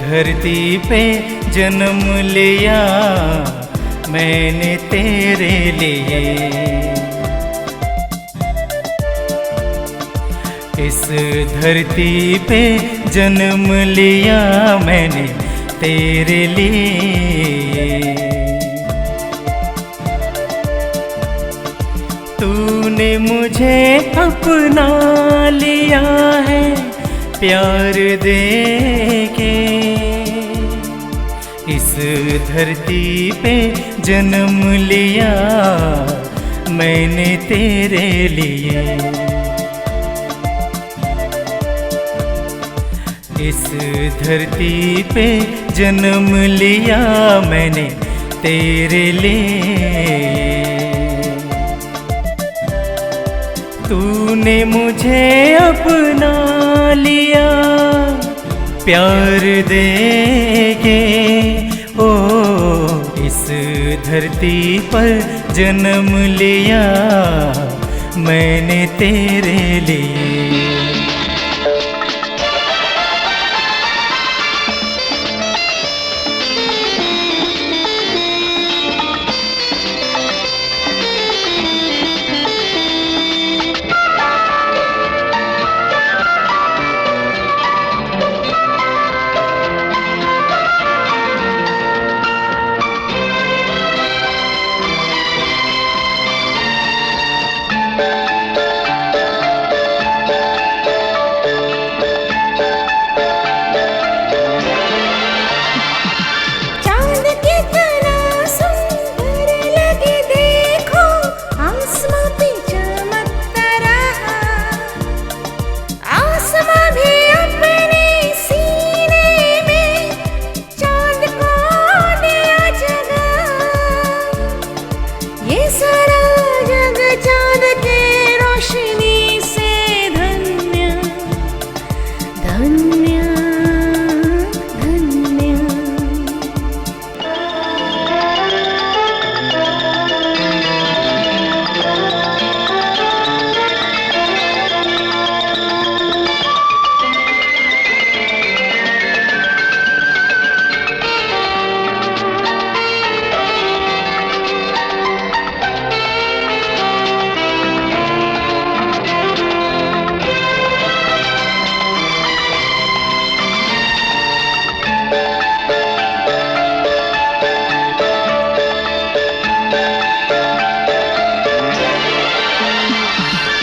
धरती पे जन्म लिया मैंने तेरे लिए। इस धरती पे जन्म लिया मैंने तेरे लिए। तूने मुझे अपना लिया है प्यार दे के। इस धरती पे जन्म लिया मैंने तेरे लिए। इस धरती पे जन्म लिया मैंने तेरे लिए। तूने मुझे अपना लिया प्यार दे के। ओ इस धरती पर जन्म लिया मैंने तेरे लिए।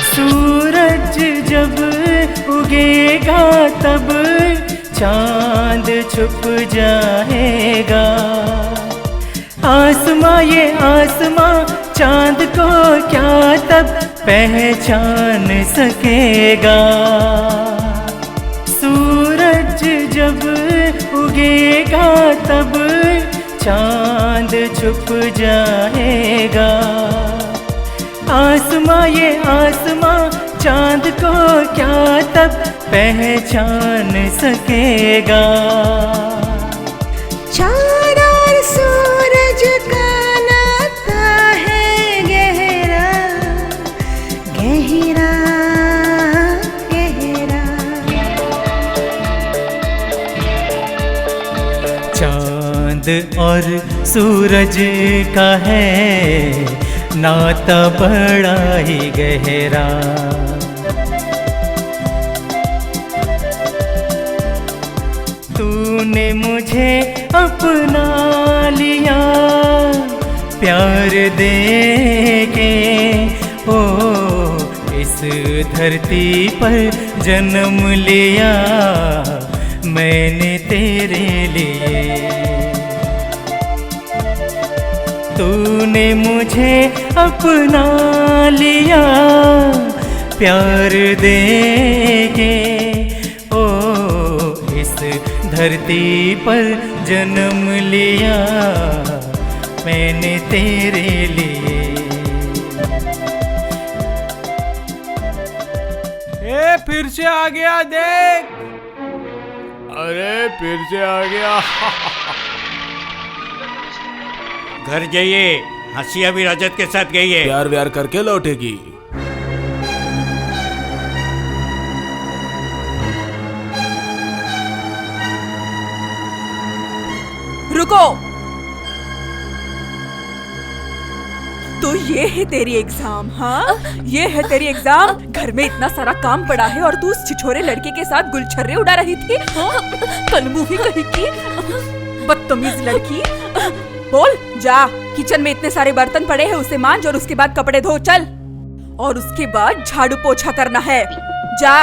सूरज जब उगेगा तब चांद छुप जाएगा। आसमां ये आसमां चांद को क्या तब पहचान सकेगा। सूरज जब उगेगा तब चांद छुप जाएगा। आसमां ये आसमां चांद को क्या तब पहचान सकेगा। चांद और सूरज का नाता है गहरा गहरा गहरा। चांद और सूरज का है नाता बड़ा ही गहरा। तूने मुझे अपना लिया प्यार दे के। ओ इस धरती पर जन्म लिया मैंने तेरे लिए। तूने मुझे अपना लिया प्यार दे के। ओ इस धरती पर जन्म लिया मैंने तेरे लिए। ए फिर से आ गया देख। अरे फिर से आ गया। घर जाइए, हंसी अभी रजत के साथ गई है। प्यार व्यार करके लौटेगी। ये है तेरी एग्जाम? हाँ, ये है तेरी एग्जाम? घर में इतना सारा काम पड़ा है और तू उस छिछोरे लड़के के साथ गुलछर्रे उड़ा रही थी। कलमुही कहीं की बदतमीज लड़की। बोल, जा, किचन में इतने सारे बर्तन पड़े हैं, उसे मांज और उसके बाद कपड़े धो। चल, और उसके बाद झाड़ू पोछा करना है। जा।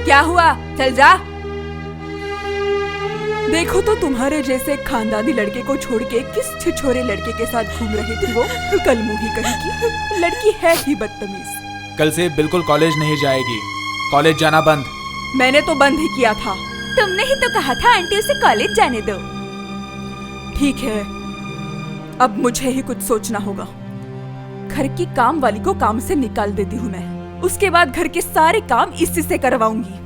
क्या हुआ? चल जा। देखो तो तुम्हारे जैसे खानदानी लड़के को छोड़ के किस छिछोरे लड़के के साथ घूम रही थी वो। कलमुही कहीं की लड़की है ही बदतमीज। कल से बिल्कुल कॉलेज नहीं जाएगी। कॉलेज जाना बंद। मैंने तो बंद ही किया था। तुमने ही तो कहा था आंटी उसे कॉलेज जाने दो। ठीक है, अब मुझे ही कुछ सोचना होगा। घर की काम वाली को काम से निकाल देती हूँ मैं। उसके बाद घर के सारे काम इसी से करवाऊंगी।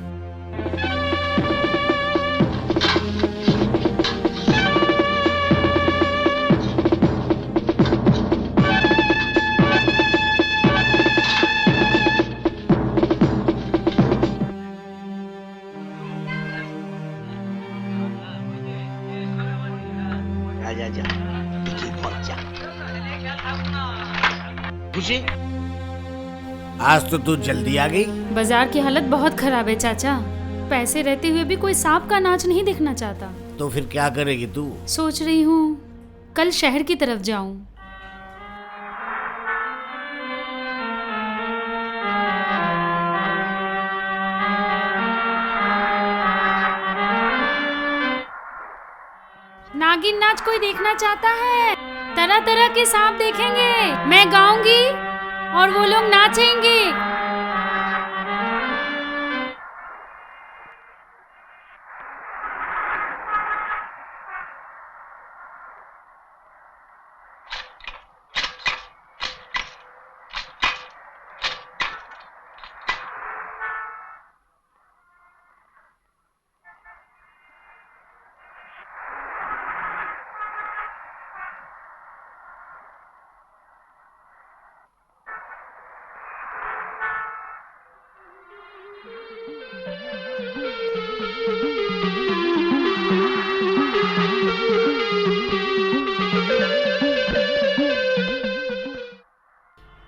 खुशी, आज तो तू जल्दी आ गई। बाजार की हालत बहुत खराब है चाचा। पैसे रहते हुए भी कोई सांप का नाच नहीं देखना चाहता। तो फिर क्या करेगी तू? सोच रही हूँ कल शहर की तरफ जाऊं। नागिन नाच कोई देखना चाहता है? तरह तरह के सांप देखेंगे। मैं गाऊंगी और वो लोग नाचेंगे।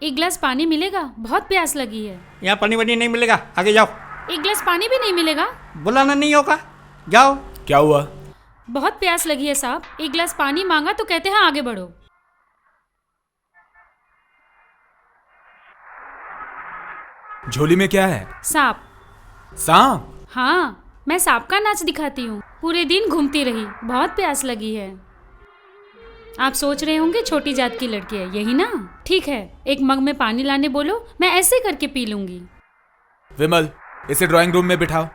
एक गिलास पानी मिलेगा? बहुत प्यास लगी है। यहाँ पानी वानी नहीं मिलेगा, आगे जाओ। एक गिलास पानी भी नहीं मिलेगा? बुलाना नहीं होगा, जाओ। क्या हुआ? बहुत प्यास लगी है साहब। एक गिलास पानी मांगा तो कहते हैं आगे बढ़ो। झोली में क्या है? सांप। सांप? हाँ, मैं सांप का नाच दिखाती हूँ। पूरे दिन घूमती रही, बहुत प्यास लगी है। आप सोच रहे होंगे छोटी जात की लड़की है, यही ना? ठीक है, एक मग में पानी लाने बोलो, मैं ऐसे करके पी लूंगी। विमल, इसे ड्राइंग रूम में बिठाओ।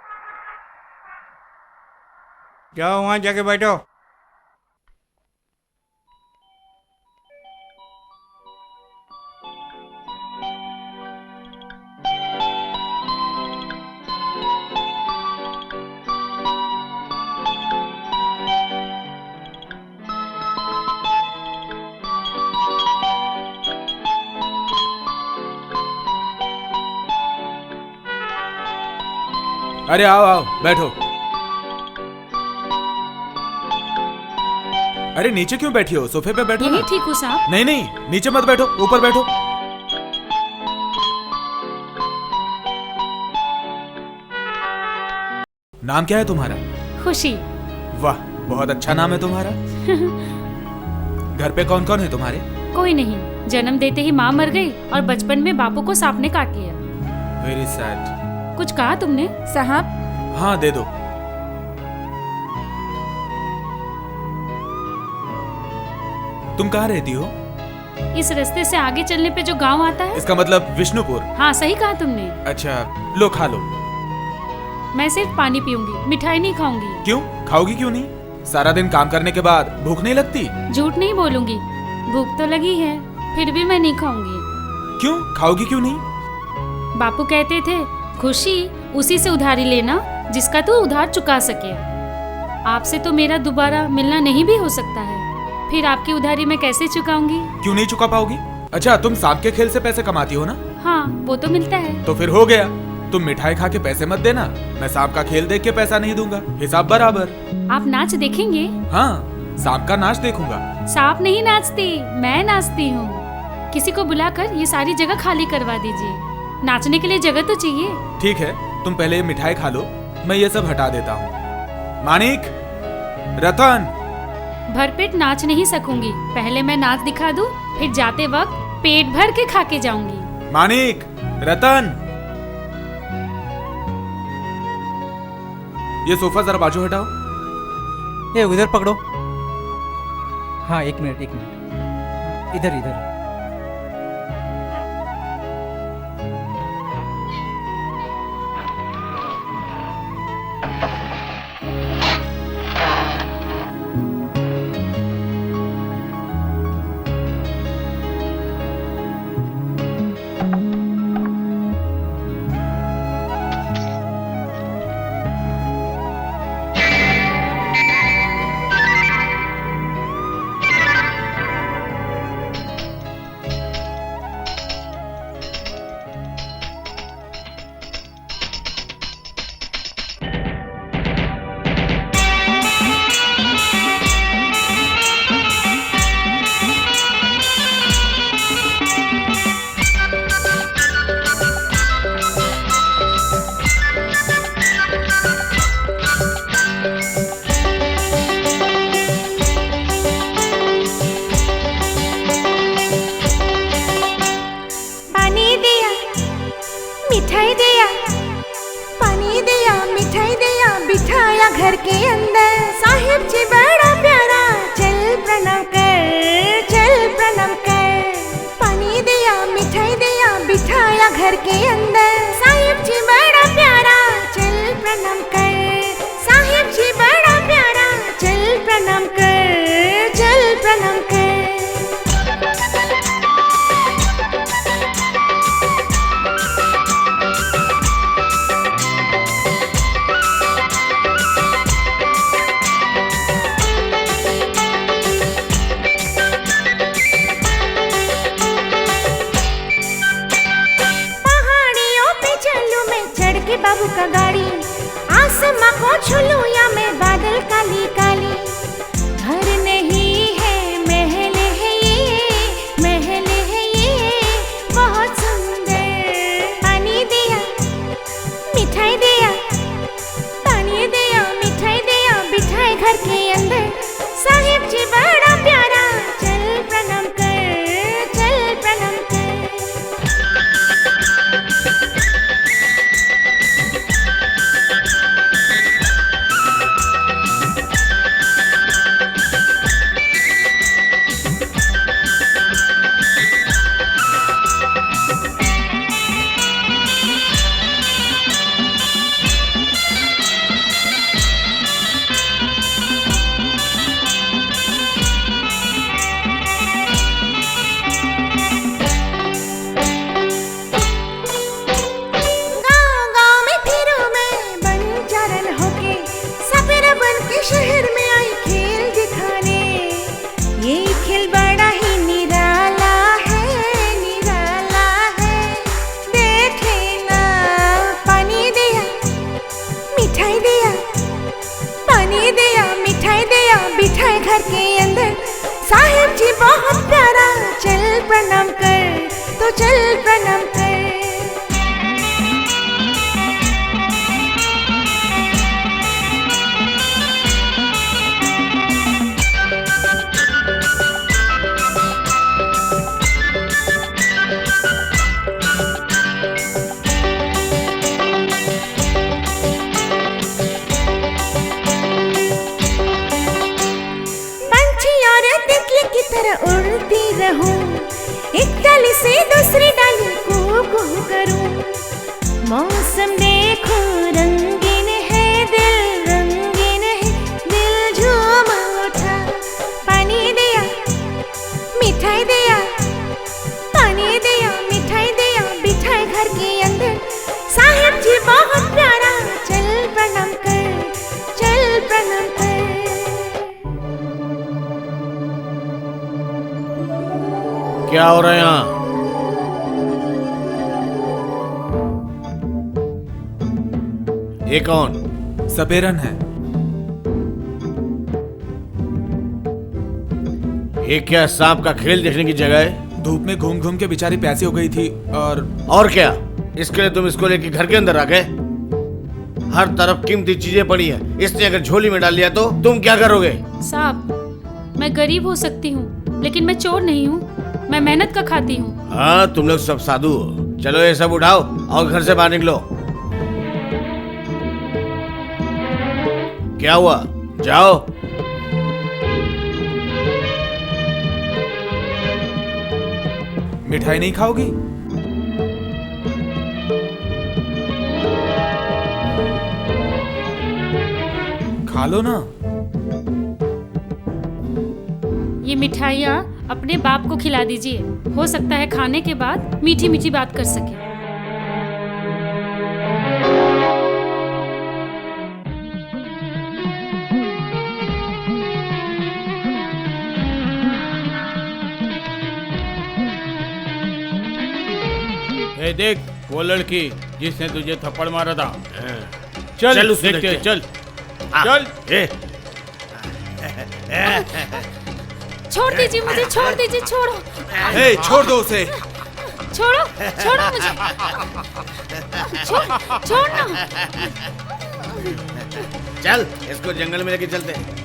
जाओ वहां जाके बैठो। अरे आओ आओ, बैठो। अरे नीचे क्यों बैठी हो? सोफे पे बैठो यही ना। ठीक हो साहब? नहीं नहीं, नीचे मत बैठो, ऊपर बैठो। नाम क्या है तुम्हारा? खुशी। वाह, बहुत अच्छा नाम है तुम्हारा। घर पे कौन कौन है तुम्हारे? कोई नहीं, जन्म देते ही माँ मर गई और बचपन में बापू को सांप ने काट लिया। Very sad. कुछ कहा तुमने? साहब, हाँ दे दो। तुम कहाँ रहती हो? इस रास्ते से आगे चलने पे जो गांव आता है। इसका मतलब विष्णुपुर। हाँ सही कहा तुमने। अच्छा, लो खा लो। मैं सिर्फ पानी पीऊंगी, मिठाई नहीं खाऊंगी। क्यों? खाओगी क्यों नहीं? सारा दिन काम करने के बाद भूख नहीं लगती? झूठ नहीं बोलूंगी, भूख तो लगी है, फिर भी मैं नहीं खाऊंगी। क्यों? खाओगी क्यों नहीं? बापू कहते थे खुशी उसी से उधारी लेना जिसका तू उधार चुका सके। आपसे तो मेरा दोबारा मिलना नहीं भी हो सकता है, फिर आपकी उधारी मैं कैसे चुकाऊंगी? क्यों नहीं चुका पाओगी? अच्छा, तुम सांप के खेल से पैसे कमाती हो ना? हाँ वो तो मिलता है। तो फिर हो गया, तुम मिठाई खा के पैसे मत देना, मैं सांप का खेल देख के पैसा नहीं दूंगा, हिसाब बराबर। आप नाच देखेंगे? हाँ, सांप का नाच देखूंगा। सांप नहीं नाचते, मैं नाचती हूँ। किसी को बुलाकर ये सारी जगह खाली करवा दीजिए। नाचने के लिए जगह तो चाहिए। ठीक है, तुम पहले ये मिठाई खा लो, मैं ये सब हटा देता हूँ। मानिक, रतन। भरपेट नाच नहीं सकूंगी, पहले मैं नाच दिखा दूं, फिर जाते वक्त पेट भर के खा के जाऊंगी। मानिक, रतन, ये सोफा जरा बाजू हटाओ। ये उधर पकड़ो। हाँ, एक मिनट एक मिनट, इधर इधर। मिठाई दिया, पानी दिया, मिठाई दिया, बिठाया घर के अंदर। साहिब जी बड़ा प्यारा, चल प्रणाम कर, चल प्रणाम कर। पानी दिया, मिठाई दिया, बिठाया घर के अंदर। साहिब जी बड़ा प्यारा, चल प्रणाम कर। साहिब जी बड़ा प्यारा, चल प्रणाम कर, चल प्रणाम कर। बाबू का गाड़ी, आसमां को छू या मैं बादल काली काली। घर नहीं है महल है ये, महल है ये बहुत सुंदर। पानी दिया, मिठाई दिया, पानी दिया, मिठाई दिया, बिठाए घर के अंदर। साहिब जी बड़ा प्यारा, चल प्रणाम कर, चल प्रणाम कर। शहर में आई खेल दिखाने, ये खेल बड़ा ही निराला है, निराला है। देखे ना, पानी दिया, मिठाई दिया, पानी दिया, मिठाई दिया, बिठाए घर के अंदर। साहिब जी बहुत प्यारा, चल प्रणाम कर, तो चल प्रणाम कर। की तरह उड़ती रहूं, एक डाली से दूसरी डाली कू कू करूं। मौसम देखो रंगीन है, दिल रंगीन है, दिल झूम उठा। पानी दिया, मिठाई दिया, पानी दिया, मिठाई दिया, बिठाए घर के अंदर। साहिब जी बहुत प्यारा, चल प्रणाम कर, चल प्रणाम कर। क्या हो रहा है यहाँ? ये कौन? सपेरन है। ये क्या सांप का खेल देखने की जगह है? धूप में घूम घूम के बेचारी प्यासी हो गई थी और क्या? इसके लिए तुम इसको लेके घर के अंदर आ गए? हर तरफ कीमती चीजें पड़ी हैं। इसने अगर झोली में डाल लिया तो तुम क्या करोगे? साहब, मैं गरीब हो सकती हूँ लेकिन मैं चोर नहीं हूँ। मैं मेहनत का खाती हूँ। हाँ, तुम लोग सब साधु हो। चलो ये सब उठाओ और घर से बाहर निकलो। क्या हुआ? जाओ। मिठाई नहीं खाओगी? खा लो ना। ये मिठाइयाँ अपने बाप को खिला दीजिए। हो सकता है खाने के बाद मीठी मीठी बात कर सके। ए देख, वो लड़की जिसने तुझे थप्पड़ मारा था। चल चल उसको देखते हैं, देखते चल। ए, छोड़ दीजिए मुझे, छोड़ दीजिए, छोड़ो, ए, छोड़ दो उसे। छोड़ो, छोड़ो मुझे, छोड़ना। चल इसको जंगल में लेके चलते हैं।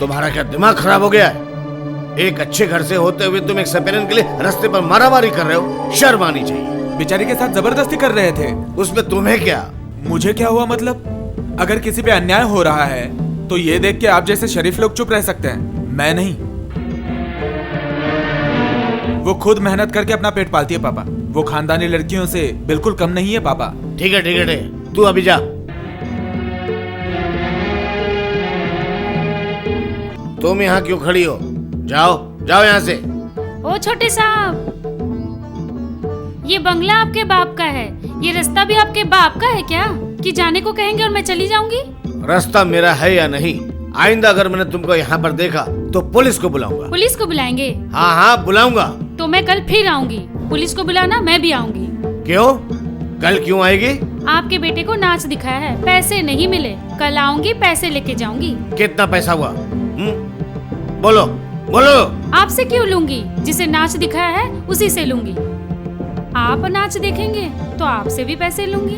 तुम्हारा क्या दिमाग खराब हो गया है? एक अच्छे घर से होते हुए तुम एक सपेरन के लिए रास्ते पर मारामारी कर रहे हो। शर्म आनी चाहिए। बेचारी के साथ जबरदस्ती कर रहे थे। उसमें तुम्हें क्या? मुझे क्या हुआ मतलब? अगर किसी पे अन्याय हो रहा है तो ये देख के आप जैसे शरीफ लोग चुप रह सकते हैं, मैं नहीं। वो खुद मेहनत करके अपना पेट पालती है पापा। वो खानदानी लड़कियों से बिल्कुल कम नहीं है पापा। ठीक है ठीक है ठीक है, तू अभी जा। तुम यहाँ क्यों खड़ी हो? जाओ जाओ यहाँ से। ओ छोटे साहब, ये बंगला आपके बाप का है, ये रास्ता भी आपके बाप का है क्या? कि जाने को कहेंगे और मैं चली जाऊंगी? रास्ता मेरा है या नहीं? आइंदा अगर मैंने तुमको यहाँ पर देखा तो पुलिस को बुलाऊंगा। पुलिस को बुलाएंगे? हाँ हाँ बुलाऊंगा। तो मैं कल फिर आऊंगी। पुलिस को बुलाना, मैं भी आऊंगी। क्यों? कल क्यों आएगी? आपके बेटे को नाच दिखाया है, पैसे नहीं मिले। कल आऊंगी, पैसे लेके जाऊंगी। कितना पैसा हुआ? बोलो बोलो। आपसे क्यों लूंगी? जिसे नाच दिखाया है उसी से लूंगी। आप नाच देखेंगे तो आपसे भी पैसे लूंगी।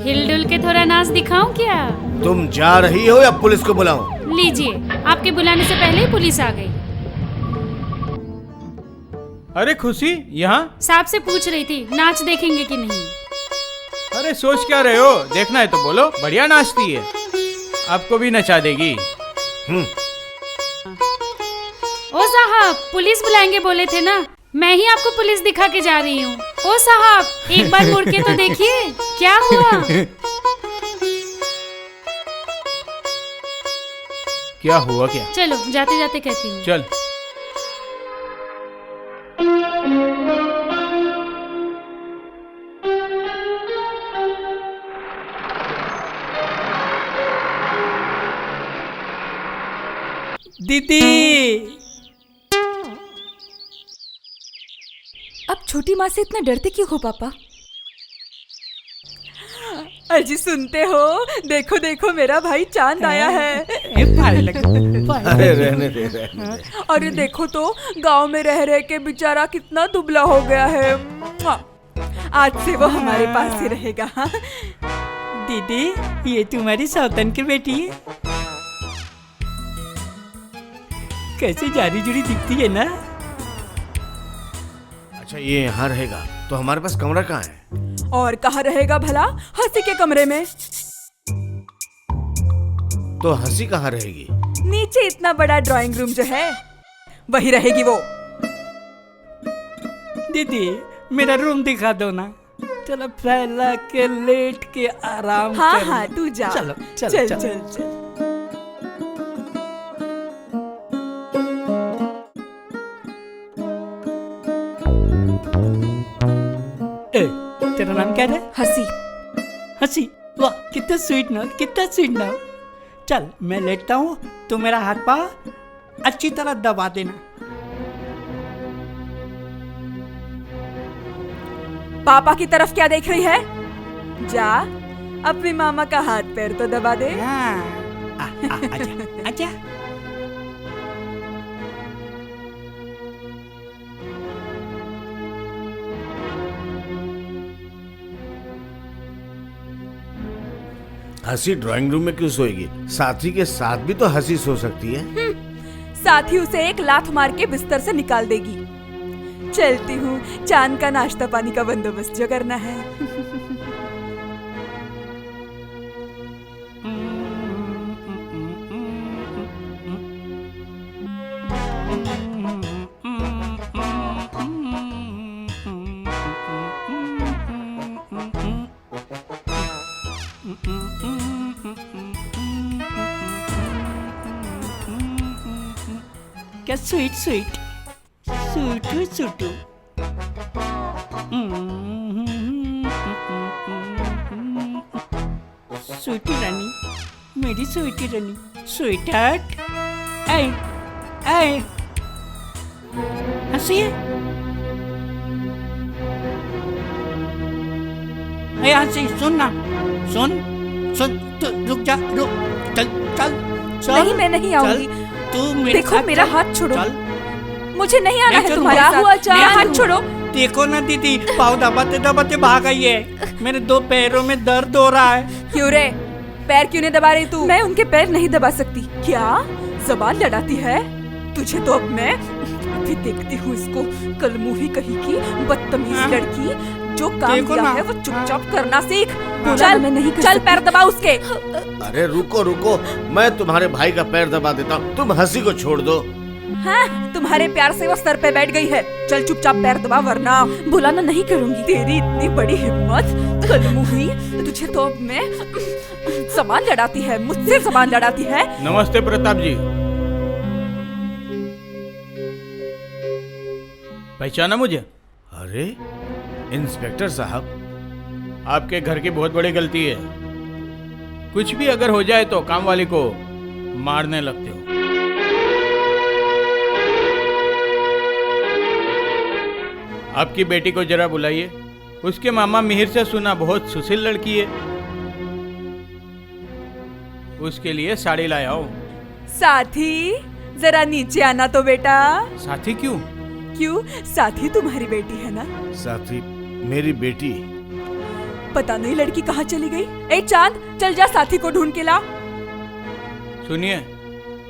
हिलडुल के थोड़ा नाच दिखाऊं क्या? तुम जा रही हो या पुलिस को बुलाऊं? लीजिए, आपके बुलाने से पहले ही पुलिस आ गई। अरे खुशी, यहाँ? साहब से पूछ रही थी नाच देखेंगे कि नहीं। अरे सोच क्या रहे हो? देखना है तो बोलो, बढ़िया नाचती है, आपको भी नचा देगी। ओ साहब, पुलिस बुलाएंगे बोले थे ना, मैं ही आपको पुलिस दिखा के जा रही हूँ। ओ साहब, एक बार मुड़ के तो देखिए क्या हुआ। क्या हुआ क्या? चलो जाते जाते कहती हूँ। चल। दीदी। अब छोटी माँ से इतना डरते क्यों हो पापा? अजी सुनते हो, देखो देखो मेरा भाई चांद आया है। अरे रहने दे। अरे देखो तो गांव में रह रह के बेचारा कितना दुबला हो गया है। आज से वो हमारे पास ही रहेगा। हाँ? दीदी ये तुम्हारी सौतन की बेटी है, कैसे जारी जुड़ी दिखती है ना। अच्छा ये यहाँ रहेगा तो हमारे पास कमरा कहाँ है? और कहाँ रहेगा भला? हंसी के कमरे में। तो हंसी कहाँ रहेगी? नीचे इतना बड़ा ड्राइंग रूम जो है वही रहेगी वो। दीदी मेरा रूम दिखा दो ना, चलो फैला के लेट के आराम हाँ कर हाँ लो। तू जा। चलो चलो चल चलो। चल चल। ए, तेरा नाम क्या है? हंसी। हंसी, वाह कितना स्वीट नाम, कितना स्वीट नाम। चल मैं लेटता हूँ, तू मेरा हाथ पा अच्छी तरह दबा देना। पापा की तरफ क्या देख रही है? जा अपने मामा का हाथ पैर तो दबा दे। हाँ, आजा आजा। हंसी ड्राइंग रूम में क्यों सोएगी? साथी के साथ भी तो हंसी सो सकती है। साथ ही उसे एक लात मार के बिस्तर से निकाल देगी। चलती हूँ, चांद का नाश्ता पानी का बंदोबस्त जो करना है। क्या स्वीट स्वीट सूटू सूटू। स्वीटी रानी, मेरी स्वीटी रानी, स्वीट हार्ट। आए आए हंसी है। हंसी सुन ना, सुन सुन, तू रुक जा, रुक, चल चल चल। नहीं मैं नहीं आऊंगी। तू मेरे देखो साथ मेरा चल, हाथ छोड़ो। चल। मुझे नहीं आना मैं है चलूं। तुम्हारे क्या साथ। हुआ मेरा हाथ छोड़ो। देखो ना दीदी, पाँव दबाते दबाते भाग आई है। मेरे 2 पैरों में दर्द हो रहा है। क्यों रे? पैर क्यों नहीं दबा रही तू? मैं उनके पैर नहीं दबा सकती। क्या जबान लड़ाती है तुझे? तो अब मैं अभी देखती हूँ इसको। कल मुही कही की बदतमीज हाँ। लड़की। जो काम देखो किया ना। है वो चुपचाप करना सीख। हाँ। चल मैं नहीं चल पैर दबा उसके। अरे रुको रुको, मैं तुम्हारे भाई का पैर दबा देता हूँ, तुम हंसी को छोड़ दो। हाँ, तुम्हारे प्यार से वो सर पे बैठ गई है। चल चुपचाप पैर दबा वरना बुलाना नहीं करूंगी। तेरी इतनी बड़ी हिम्मत कल मुही, तुझे तो अब मैं जबान लड़ाती है, मुझसे जबान लड़ाती है। नमस्ते प्रताप जी, पहचाना मुझे? अरे इंस्पेक्टर साहब, आपके घर की बहुत बड़ी गलती है। कुछ भी अगर हो जाए तो काम वाली को मारने लगते हो। आपकी बेटी को जरा बुलाइए। उसके मामा मिहिर से सुना बहुत सुशील लड़की है। उसके लिए साड़ी लाया हूँ। साथी जरा नीचे आना तो बेटा। साथी क्यों? क्यों? साथी तुम्हारी बेटी है ना? साथी मेरी बेटी। पता नहीं लड़की कहाँ चली गई। ए चांद, चल जा साथी को ढूंढ के ला। सुनिए,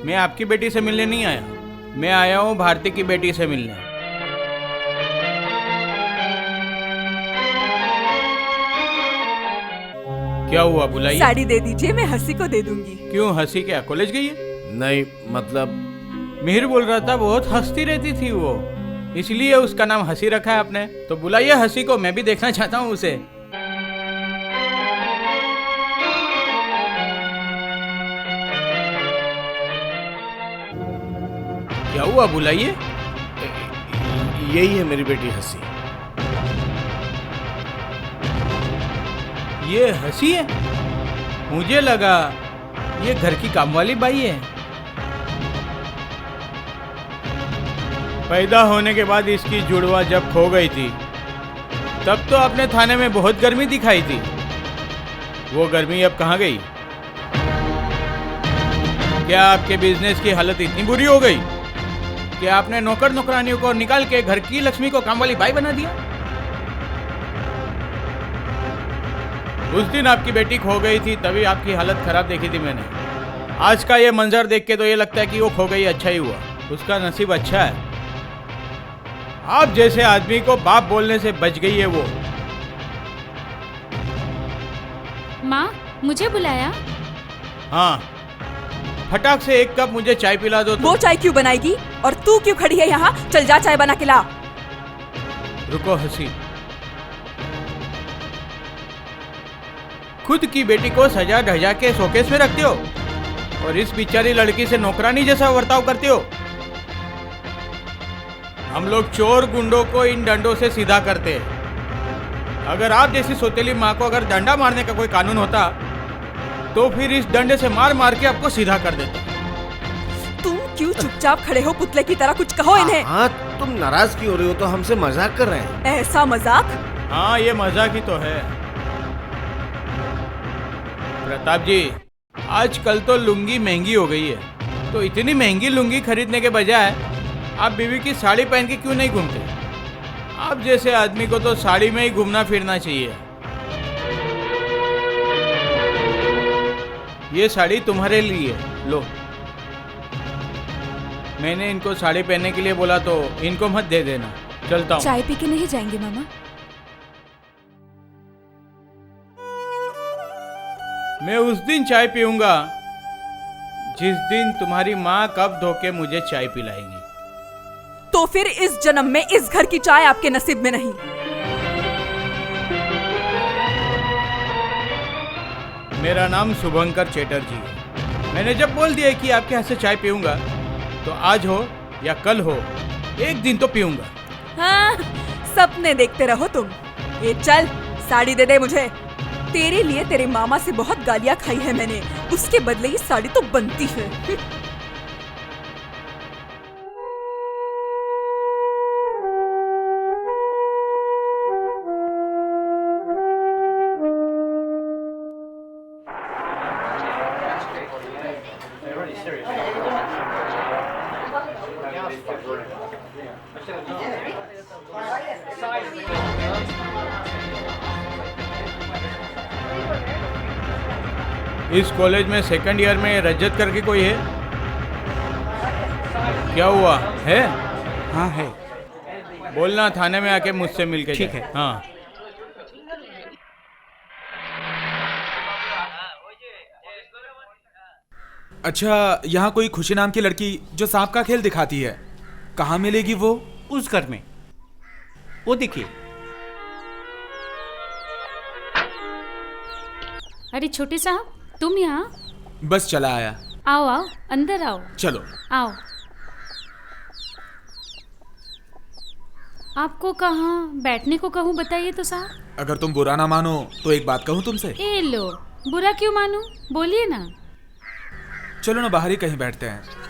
मैं आपकी बेटी से मिलने नहीं आया, मैं आया हूँ भारती की बेटी से मिलने। क्या हुआ, बुलाइए। साड़ी दे दीजिए, मैं हंसी को दे दूंगी। क्यों, हंसी क्या कॉलेज गई है? नहीं मतलब मिहिर बोल रहा था बहुत हंसती रहती थी वो, इसलिए उसका नाम हंसी रखा है आपने। तो बुलाइए हंसी को, मैं भी देखना चाहता हूँ उसे। क्या हुआ, बुलाइए। यही है मेरी बेटी हंसी। ये हंसी है? मुझे लगा ये घर की कामवाली बाई है। पैदा होने के बाद इसकी जुड़वा जब खो गई थी तब तो आपने थाने में बहुत गर्मी दिखाई थी। वो गर्मी अब कहाँ गई? क्या आपके बिजनेस की हालत इतनी बुरी हो गई कि आपने नौकर नौकरानियों को निकाल के घर की लक्ष्मी को काम वाली बाई बना दिया? उस दिन आपकी बेटी खो गई थी तभी आपकी हालत खराब देखी थी मैंने। आज का ये मंजर देख के तो ये लगता है कि वो खो गई अच्छा ही हुआ, उसका नसीब अच्छा है। आप जैसे आदमी को बाप बोलने से बच गई है वो। माँ, मुझे बुलाया? हाँ, फटाक से एक कप मुझे चाय पिला दो तो। वो चाय क्यों बनाएगी और तू क्यों खड़ी है यहाँ? चल जा चाय बना के ला। रुको हसी, खुद की बेटी को सजा ढजा के शोकेस में रखते हो और इस बेचारी लड़की से नौकरानी जैसा बर्ताव करते हो। हम लोग चोर गुंडों को इन डंडों से सीधा करते हैं। अगर आप जैसी सोतेली माँ को अगर डंडा मारने का कोई कानून होता तो फिर इस डंडे से मार मार के आपको सीधा कर देते। तुम क्यों चुपचाप खड़े हो पुतले की तरह? कुछ कहो इन्हें। हाँ, तुम नाराज क्यों हो रही हो? तो हमसे मजाक कर रहे हैं। ऐसा मजाक? हाँ, ये मजाक ही तो है। प्रताप जी, आजकल तो लुंगी महंगी हो गई है, तो इतनी महंगी लुंगी खरीदने के बजाय आप बीवी की साड़ी पहन के क्यों नहीं घूमते? आप जैसे आदमी को तो साड़ी में ही घूमना फिरना चाहिए। ये साड़ी तुम्हारे लिए, लो। मैंने इनको साड़ी पहनने के लिए बोला तो इनको मत दे देना। चलता हूँ। चाय पी के नहीं जाएंगे मामा? मैं उस दिन चाय पीऊंगा जिस दिन तुम्हारी माँ कप धो के मुझे चाय पिलाएगी। तो फिर इस जन्म में इस घर की चाय आपके नसीब में नहीं। मेरा नाम शुभंकर चैटर्जी है। मैंने जब बोल दिया कि आपके हाथ से चाय पीऊंगा तो आज हो या कल हो, एक दिन तो पीऊंगा। हाँ, सपने देखते रहो तुम। ये चल, साड़ी दे दे मुझे। तेरे लिए तेरे मामा से बहुत गालियां खाई है मैंने, उसके बदले ये साड़ी तो बनती है। इस कॉलेज में सेकंड ईयर में रजत करके कोई है? क्या हुआ है? हाँ है। बोलना थाने में आके मुझसे मिल के ठीक जाए। है। हाँ। अच्छा, यहाँ कोई खुशी नाम की लड़की जो सांप का खेल दिखाती है, कहाँ मिलेगी वो? उस घर में, वो देखिए। अरे छोटे साहब, तुम यहाँ? बस चला आया। आओ आओ, अंदर आओ। चलो। आओ। आपको कहाँ बैठने को कहूँ बताइए तो साहब। अगर तुम बुरा ना मानो तो एक बात कहूँ तुमसे। ए लो, बुरा क्यों मानूं? बोलिए ना। चलो ना, बाहर ही कहीं बैठते हैं।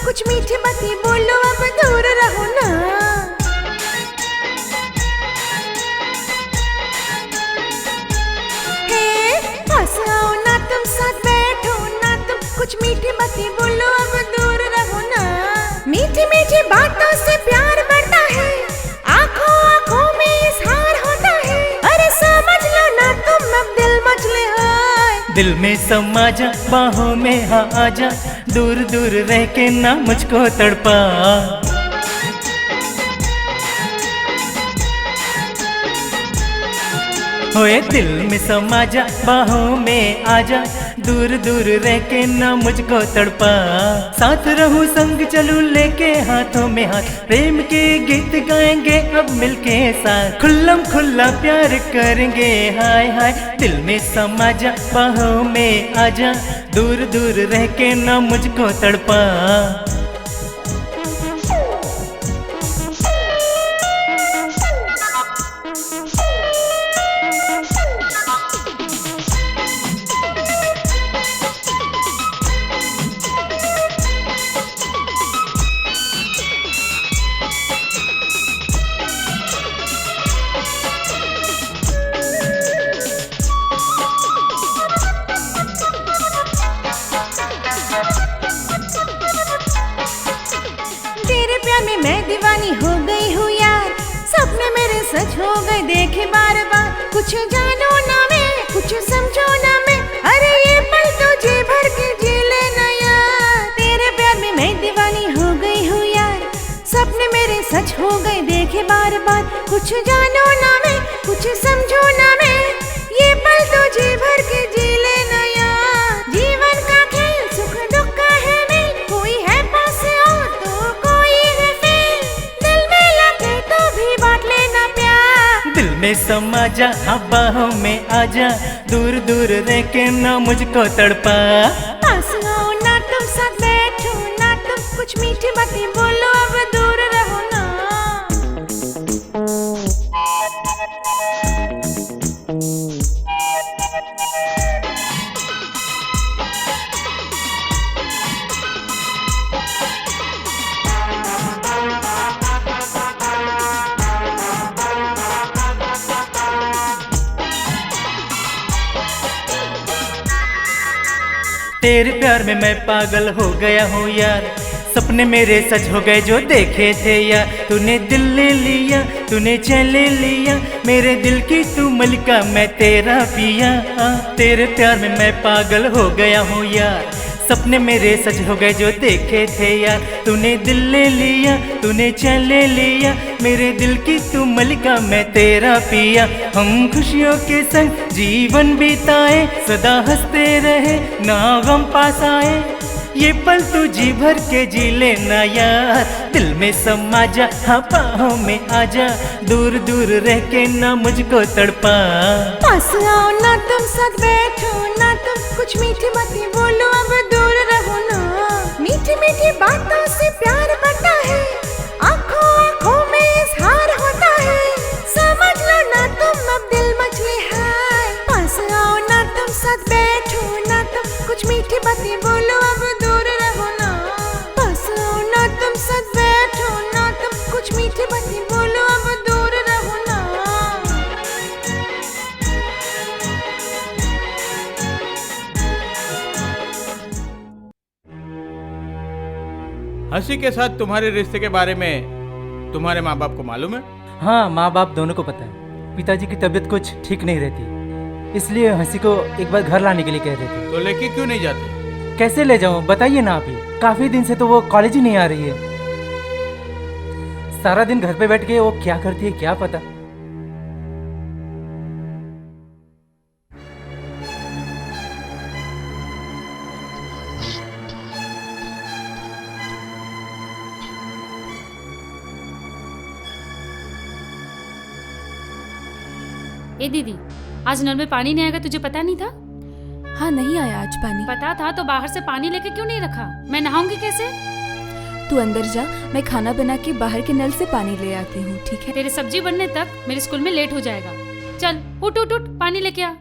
कुछ मीठी बातें बोलो, अब दूर रहो ना। हे, पास आओ ना, तुम साथ बैठो ना, तुम कुछ मीठी बातें बोलो, अब दूर रहो ना। मीठी मीठी बातों से प्यार बढ़ता है, आंखों आंखों में इजहार होता है। अरे समझ लो ना तुम, अब दिल मचले हाय। दिल में समा जा, बाहों में हाँ आजा, दूर दूर रह के ना मुझको तड़पा। होए दिल में समा जा, बाहों में आजा, दूर दूर रह के ना मुझको तड़पा। साथ रहूं संग चलूं लेके हाथों में हाथ, प्रेम के गीत गाएंगे अब मिलके साथ। खुल्लम खुल्ला प्यार करेंगे हाय हाय, दिल में समा जा, बाहों में आजा, दूर दूर रह के ना मुझको तड़पा। तेरे प्यार में मैं दीवानी हो गई हूँ यार, सपने मेरे सच हो गए देखे बार बार। कुछ जानो ना मैं, कुछ समझो ना मैं, अरे ये पल तो जी भर के जी लेना यार। तेरे प्यार में मैं दीवानी हो गई हूँ यार, सपने मेरे सच हो गए देखे बार बार। कुछ जानो ना मैं, कुछ समझो ना मैं, ये पल तो जी भर के जी लेना यार। जीवन का खेल सुख दुख का है मेल, कोई है पास और तो कोई है फेल, दिल में लगे तो भी बांट लेना प्यार। दिल में समा जा, हाँ बाहों में आजा, दूर दूर रह के ना मुझको तड़पा। पास आओ ना तुम साथ बैठो ना तुम, कुछ मीठी बातें बोलो अब दूर रहो ना। तेरे प्यार में मैं पागल हो गया हूँ यार, सपने मेरे सच हो गए जो देखे थे यार। तूने दिल ले लिया, तूने चैन ले लिया, मेरे दिल की तू मलिका मैं तेरा पिया। तेरे प्यार में मैं पागल हो गया हूँ यार, सपने मेरे सच हो गए जो देखे थे यार। तूने दिल ले लिया, तूने चैन ले लिया, मेरे दिल की तू मलिका मैं तेरा पिया। हम खुशियों के संग जीवन बिताए, सदा हंसते रहे ना गम पास आए, ये पल तू जी भर के जी लेना यार। दिल में समा जा, हाँ बाहों में आजा, दूर दूर रह के ना मुझको तड़पा। पास आओ ना तुम साथ बैठो ना तुम, कुछ मीठी बातें बोलो अब दूर रहो ना। मीठी मीठी बातों से प्यार बढ़ता है, आंखों आंखों में इजहार होता है, समझ लो ना तुम अब दिल मचले हाय। पास आओ ना तुम साथ बैठो ना तुम, कुछ मीठी बातें बोलो अब दूर रहो ना। पास आओ ना तुम साथ बैठो ना तुम, कुछ मीठी बातें बोलो अब दूर रहो ना। हंसी के साथ तुम्हारे रिश्ते के बारे में तुम्हारे माँ बाप को मालूम है? हाँ, माँ बाप दोनों को पता है। पिताजी की तबीयत कुछ ठीक नहीं रहती, इसलिए हंसी को एक बार घर लाने के लिए कह रहे थे। तो लेके क्यों नहीं जाते? कैसे ले जाऊं बताइए ना आप ही। काफी दिन से तो वो कॉलेज ही नहीं आ रही है, सारा दिन घर पे बैठ के वो क्या करती है क्या पता। ए दीदी, आज नल में पानी नहीं आएगा, तुझे पता नहीं था? हाँ नहीं आया आज पानी। पता था तो बाहर से पानी लेके क्यों नहीं रखा? मैं नहाऊंगी कैसे? तू अंदर जा, मैं खाना बना के बाहर के नल से पानी ले आती हूँ, ठीक है? तेरे सब्जी बनने तक मेरे स्कूल में लेट हो जाएगा। चल उठ उठ उठ, पानी लेके आ।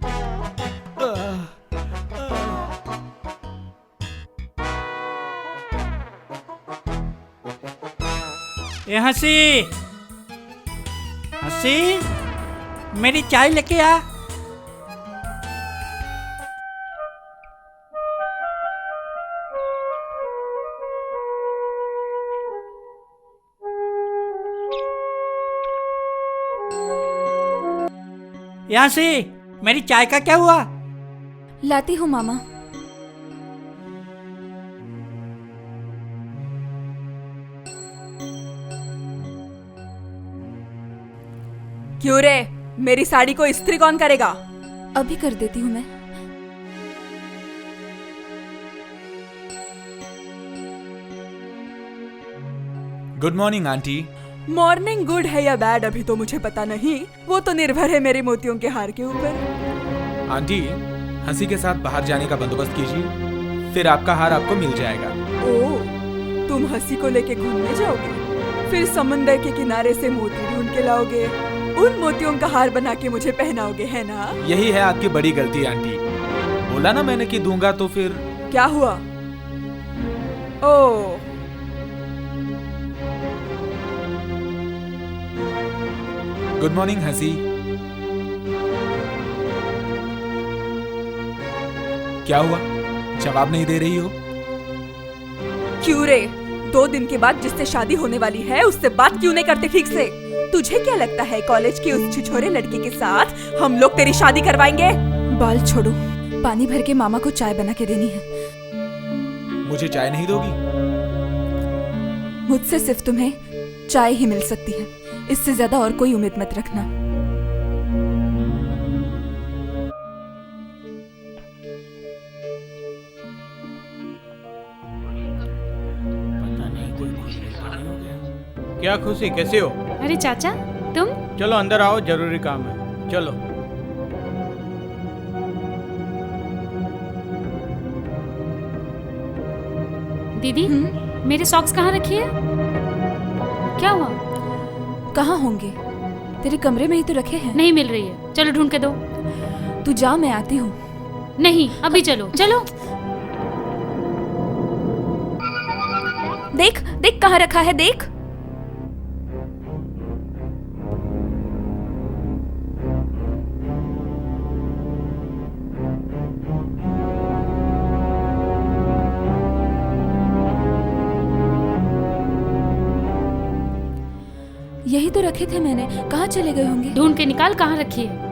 ए हंसी, हंसी मेरी चाय लेके आ। यहाँ से मेरी चाय का क्या हुआ? लाती हूँ मामा। क्यों रे, मेरी साड़ी को इस्त्री कौन करेगा? अभी कर देती हूँ मैं। Good morning aunty. Morning good है या बैड अभी तो मुझे पता नहीं, वो तो निर्भर है मेरे मोतियों के हार के ऊपर। आंटी, हंसी के साथ बाहर जाने का बंदोबस्त कीजिए, फिर आपका हार आपको मिल जाएगा। ओह, तुम हंसी को लेके घूमने जाओगे, फिर समंदर के किनारे से मोती ढूंढ के लाओगे, उन मोतियों का हार बना के मुझे पहनाओगे, है ना? यही है आपकी बड़ी गलती आंटी। बोला ना मैंने कि दूंगा तो फिर। क्या हुआ? ओह, गुड मॉर्निंग हंसी। क्या हुआ, जवाब नहीं दे रही हो? क्यों रे? 2 दिन के बाद जिससे शादी होने वाली है उससे बात क्यों नहीं करते ठीक से? तुझे क्या लगता है कॉलेज की उस छिछोरे लड़के के साथ हम लोग तेरी शादी करवाएंगे? बाल छोड़ो, पानी भर के मामा को चाय बना के देनी है। मुझे चाय नहीं दोगी? मुझसे सिर्फ तुम्हें चाय ही मिल सकती है, इससे ज्यादा और कोई उम्मीद मत रखना। क्या खुशी, कैसे हो? अरे चाचा, तुम? चलो अंदर आओ, जरूरी काम है, चलो। दीदी, मेरे सॉक्स कहाँ रखी है? क्या हुआ? कहाँ होंगे? तेरे कमरे में ही तो रखे हैं। नहीं मिल रही है, चलो ढूंढ के दो। तू जा, मैं आती हूँ। नहीं, अभी चलो चलो। देख देख कहाँ रखा है, देख। यही तो रखे थे मैंने, कहाँ चले गए होंगे? ढूंढ के निकाल, कहाँ रखी है?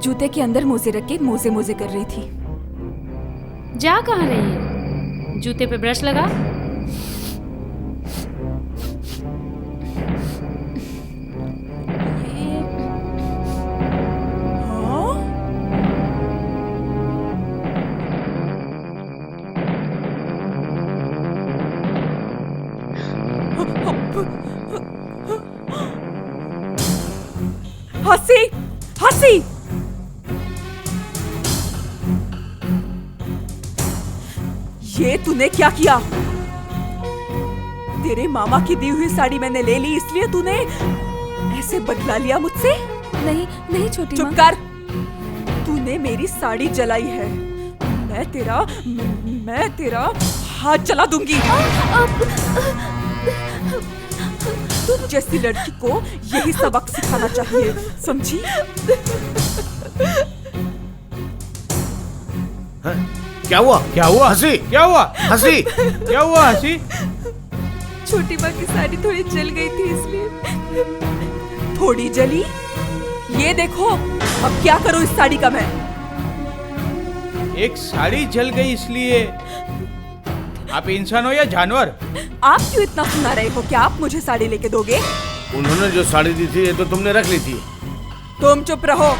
जूते के अंदर मोजे रख के मोजे मोजे कर रही थी। जा कहाँ रही है? जूते पे ब्रश लगा। हंसी, हंसी, ये तूने क्या किया? तेरे मामा की दी हुई साड़ी मैंने ले ली, इसलिए तूने ऐसे बदला लिया मुझसे? नहीं नहीं छोटी चुप माँ। कर। तूने मेरी साड़ी जलाई है, मैं तेरा हाथ जला दूंगी। तुम जैसी लड़की को यही सबक सिखाना चाहिए, समझी? क्या हुआ? क्या हुआ हंसी? क्या हुआ? हंसी? क्या हुआ हंसी? छोटी माँ की साड़ी थोड़ी जल गई थी, इसलिए। थोड़ी जली? ये देखो, अब क्या करूं इस साड़ी का मैं? एक साड़ी जल गई इसलिए? आप इंसान हो या जानवर? आप क्यों इतना सुना रहे हो? क्या आप मुझे साड़ी लेके दोगे? उन्होंने जो साड़ी दी थी ये तो तुमने रख ली थी। तुम चुप रहो।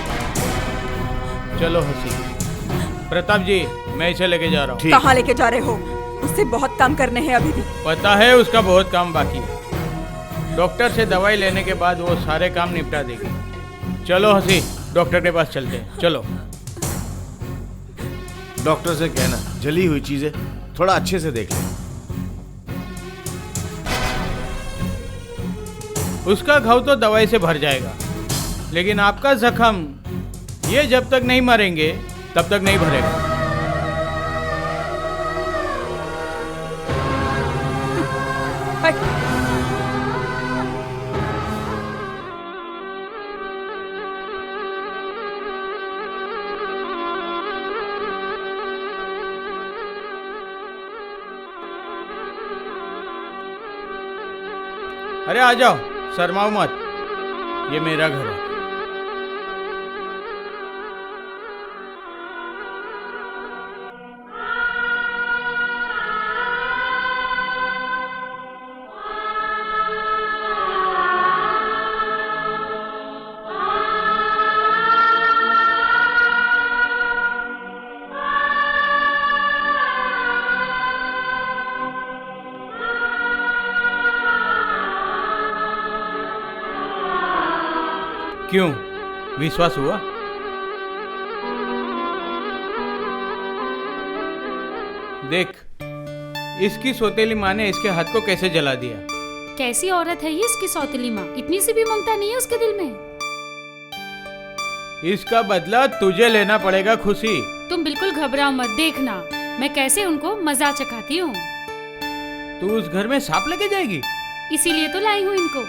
चलो हंसी। प्रताप जी, मैं इसे लेके जा रहा हूँ। कहाँ लेके जा रहे हो? उससे बहुत काम करने हैं अभी भी। पता है, उसका बहुत काम बाकी है। डॉक्टर से दवाई लेने के बाद वो सारे काम निपटा देगी। चलो हंसी, डॉक्टर के पास चलते हैं, चलो। डॉक्टर से कहना जली हुई चीजें थोड़ा अच्छे से देख ले। उसका घाव तो दवाई से भर जाएगा, लेकिन आपका जख्म, ये जब तक नहीं मरेंगे तब तक नहीं भरेगा। अरे आ जाओ, शर्माओ मत, ये मेरा घर है। क्यों, विश्वास हुआ? देख, इसकी सौतेली माँ ने इसके हाथ को कैसे जला दिया। कैसी औरत है ये इसकी सौतेली माँ? इतनी सी भी ममता नहीं है उसके दिल में। इसका बदला तुझे लेना पड़ेगा खुशी। तुम बिल्कुल घबराओ मत, देखना मैं कैसे उनको मजा चखाती हूँ। तू उस घर में सांप लेके जाएगी? इसीलिए तो लाई हूँ इनको।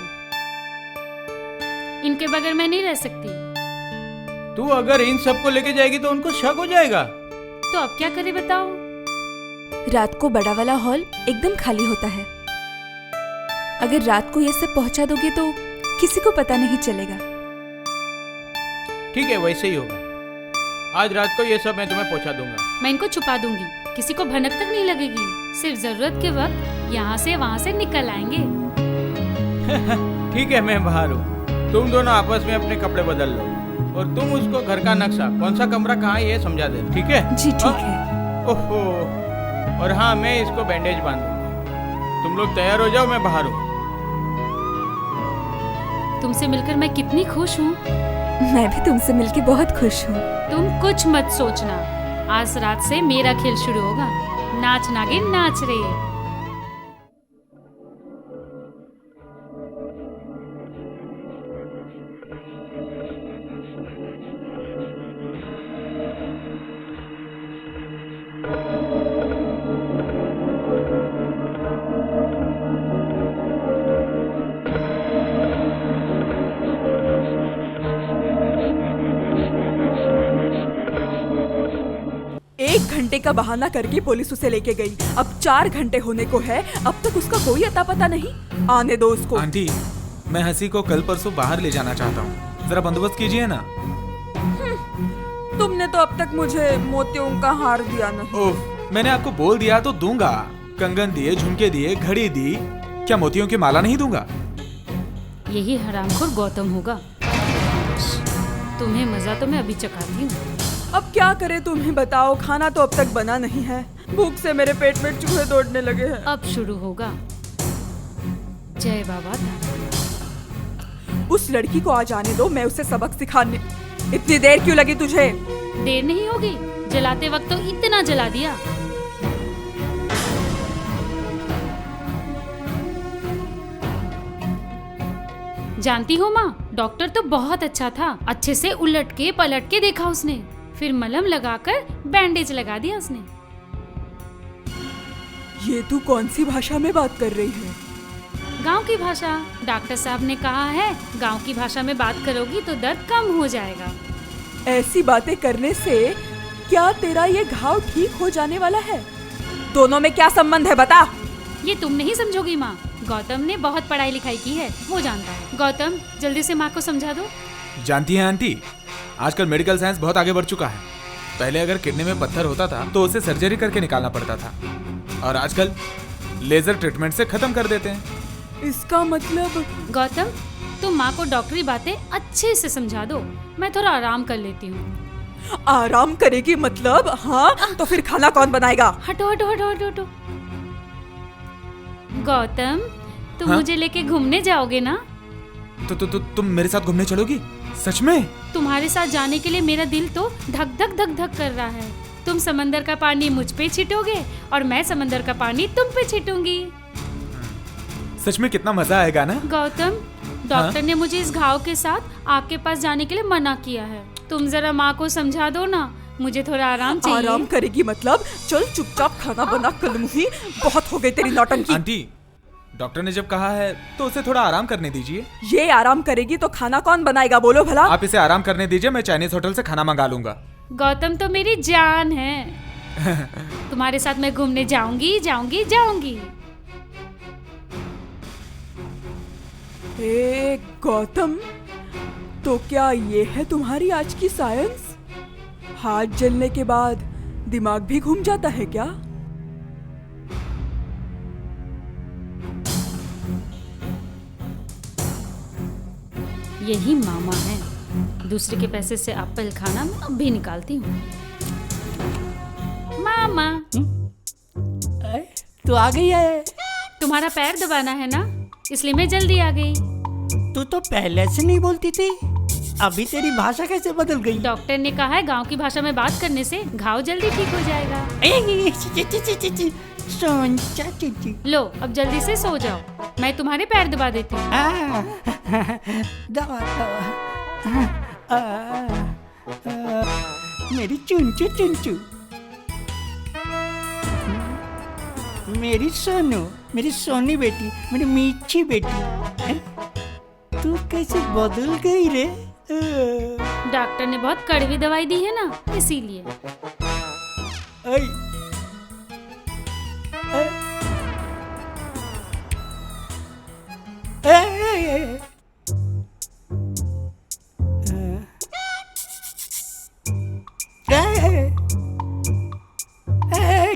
इनके बगैर मैं नहीं रह सकती। तू अगर इन सबको लेके जाएगी तो उनको शक हो जाएगा। तो अब क्या करे बताओ? रात को बड़ा वाला हॉल एकदम खाली होता है। अगर रात को ये सब पहुंचा दोगे तो किसी को पता नहीं चलेगा। ठीक है, वैसे ही होगा। आज रात को ये सब मैं तुम्हें पहुंचा दूंगा। मैं इनको छुपा दूंगी, किसी को भनक तक नहीं लगेगी। सिर्फ जरूरत के वक्त यहाँ से वहाँ से निकल आएंगे। ठीक है, मैं बाहर हूँ। तुम दोनों आपस में अपने कपड़े बदल लो और तुम उसको घर का नक्शा, कौन सा कमरा कहाँ है ये समझा दे, ठीक है? जी ठीक है। ओहो, और हाँ, मैं इसको बैंडेज बांध दूंगा। तुम लोग तैयार हो जाओ, मैं बाहर हूँ। तुमसे मिलकर मैं कितनी खुश हूँ। मैं भी तुमसे मिलके बहुत खुश हूँ। तुम कुछ मत सोचना, आज रात से मेरा खेल शुरू होगा। नाच नागिन नाच रही है। एक घंटे का बहाना करके पुलिस उसे लेके गई। अब 4 घंटे होने को है, अब तक उसका कोई अता पता नहीं। आने दो उसको। आंटी, मैं हंसी को कल परसों बाहर ले जाना चाहता हूँ, जरा बंदोबस्त कीजिए ना। तुमने तो अब तक मुझे मोतियों का हार दिया नहीं। ओह, मैंने आपको बोल दिया तो दूंगा। कंगन दिए, झुमके दिए, घड़ी दी, क्या मोतियों की माला नहीं दूंगा? यही हरामखोर गौतम होगा। तुम्हें मजा तो मैं अभी चखाती हूँ। अब क्या करे तुम्हें बताओ, खाना तो अब तक बना नहीं है। भूख से मेरे पेट में चूहे दौड़ने लगे हैं। अब शुरू होगा। जय बाबा। उस लड़की को आज आने दो, मैं उसे सबक सिखाने। इतनी देर क्यों लगी तुझे? देर नहीं होगी, जलाते वक्त तो इतना जला दिया। जानती हो माँ, डॉक्टर तो बहुत अच्छा था। अच्छे से उलट के पलट के देखा उसने, फिर मलहम लगाकर बैंडेज लगा दिया उसने। ये तू कौन सी भाषा में बात कर रही है? गांव की भाषा। डॉक्टर साहब ने कहा है गांव की भाषा में बात करोगी तो दर्द कम हो जाएगा। ऐसी बातें करने से क्या तेरा ये घाव ठीक हो जाने वाला है? दोनों में क्या संबंध है बता। ये तुम नहीं समझोगी माँ। गौतम ने बहुत पढ़ाई लिखाई की है, वो जानता है। गौतम, जल्दी से माँ को समझा दो। जानती हैं आंटी, आजकल मेडिकल साइंस बहुत आगे बढ़ चुका है। पहले अगर किडनी में पत्थर होता था तो उसे सर्जरी करके निकालना पड़ता था, और आजकल लेजर ट्रीटमेंट से खत्म कर देते हैं। इसका मतलब? गौतम, तुम माँ को डॉक्टरी बातें अच्छे से समझा दो, मैं थोड़ा आराम कर लेती हूँ। आराम करेगी मतलब? हाँ, तो फिर खाना कौन बनाएगा? हटो हटो हटो हटो हटो। गौतम, तुम हाँ? मुझे लेके घूमने जाओगे ना? तो तुम मेरे साथ घूमने चलोगी? सच में? तुम्हारे साथ जाने के लिए मेरा दिल तो धक धक धक धक कर रहा है। तुम समंदर का पानी मुझ पे छिटोगे और मैं समंदर का पानी तुम पे छिटूंगी। सच में कितना मजा आएगा ना? गौतम, डॉक्टर ने मुझे इस घाव के साथ आग के पास जाने के लिए मना किया है। तुम जरा माँ को समझा दो ना, मुझे थोड़ा आराम चाहिए। आराम करेगी मतलब? चल चुपचाप खाना बना कलमुही, बहुत हो गई तेरी नौटंकी। आंटी, डॉक्टर ने जब कहा है तो उसे थोड़ा आराम करने दीजिए। ये आराम करेगी तो खाना कौन बनाएगा बोलो भला? आप इसे आराम करने दीजिए, मैं चाइनीज होटल से खाना मंगा लूंगा। गौतम तो मेरी जान है। तुम्हारे साथ मैं घूमने जाऊंगी जाऊंगी जाऊंगी। ए गौतम, तो क्या ये है तुम्हारी आज की साइंस? हाथ जलने के बाद दिमाग भी घूम जाता है क्या? यही मामा है। दूसरे के पैसे से एप्पल खाना मैं अब भी निकालती हूँ। मामा, तू आ गई है? तुम्हारा पैर दबाना है ना, इसलिए मैं जल्दी आ गई। तू तो पहले से नहीं बोलती थी, अभी तेरी भाषा कैसे बदल गई? डॉक्टर ने कहा है गांव की भाषा में बात करने से घाव जल्दी ठीक हो जाएगा। लो अब जल्दी से सो जाओ, मैं तुम्हारे पैर दबा देती हूँ। दवा मेरी चुनचू चुनचू, मेरी सोनू, मेरी सोनी बेटी, मेरी मीठी बेटी, तू कैसे बदल गई रे? डॉक्टर ने बहुत कड़वी दवाई दी है ना, इसीलिए।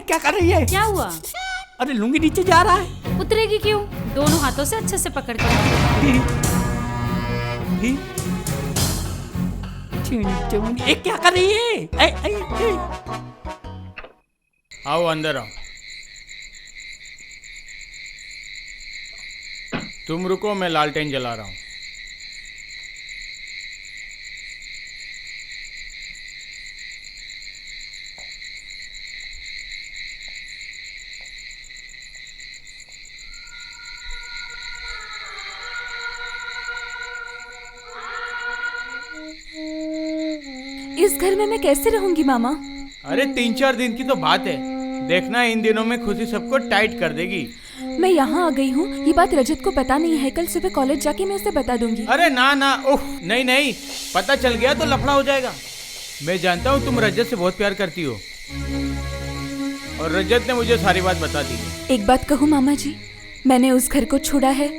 क्या कर रही है? क्या हुआ? अरे लुंगी नीचे जा रहा है। उतरेगी क्यों? दोनों हाथों से अच्छे से पकड़ के। ये क्या कर रही है? आओ अंदर आओ। तुम रुको, मैं लालटेन जला रहा हूँ। इस घर में मैं कैसे रहूंगी मामा? अरे 3-4 दिन की तो बात है, देखना इन दिनों में खुशी सबको टाइट कर देगी। मैं यहाँ आ गई हूँ, ये बात रजत को पता नहीं है। कल सुबह कॉलेज जाके मैं उसे बता दूंगी। अरे ना ना, ओह नहीं नहीं, पता चल गया तो लफड़ा हो जाएगा। मैं जानता हूँ तुम रजत से बहुत प्यार करती हो, और रजत ने मुझे सारी बात बता दी। एक बात कहूँ मामा जी, मैंने उस घर को छोड़ा है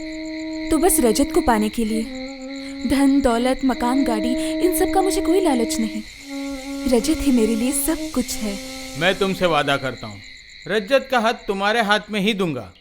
तो बस रजत को पाने के लिए। धन दौलत मकान गाड़ी इन सब का मुझे कोई लालच नहीं, रजत ही मेरे लिए सब कुछ है। मैं तुमसे वादा करता हूँ, रजत का हाथ तुम्हारे हाथ में ही दूंगा।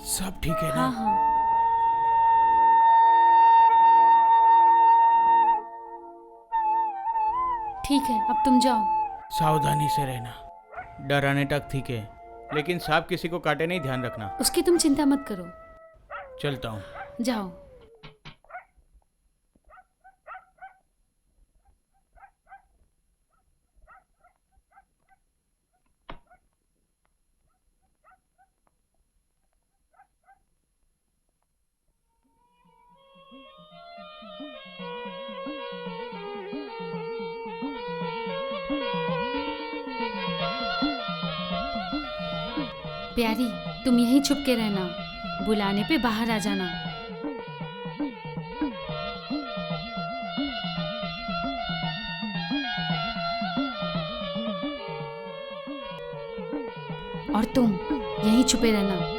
सब ठीक है ना? हाँ हाँ। ठीक है, अब तुम जाओ। सावधानी से रहना। डराने तक ठीक है, लेकिन सांप किसी को काटे नहीं, ध्यान रखना। उसकी तुम चिंता मत करो। चलता हूँ। जाओ। प्यारी, तुम यहीं छुप के रहना, बुलाने पे बाहर आ जाना। और तुम यहीं छुपे रहना।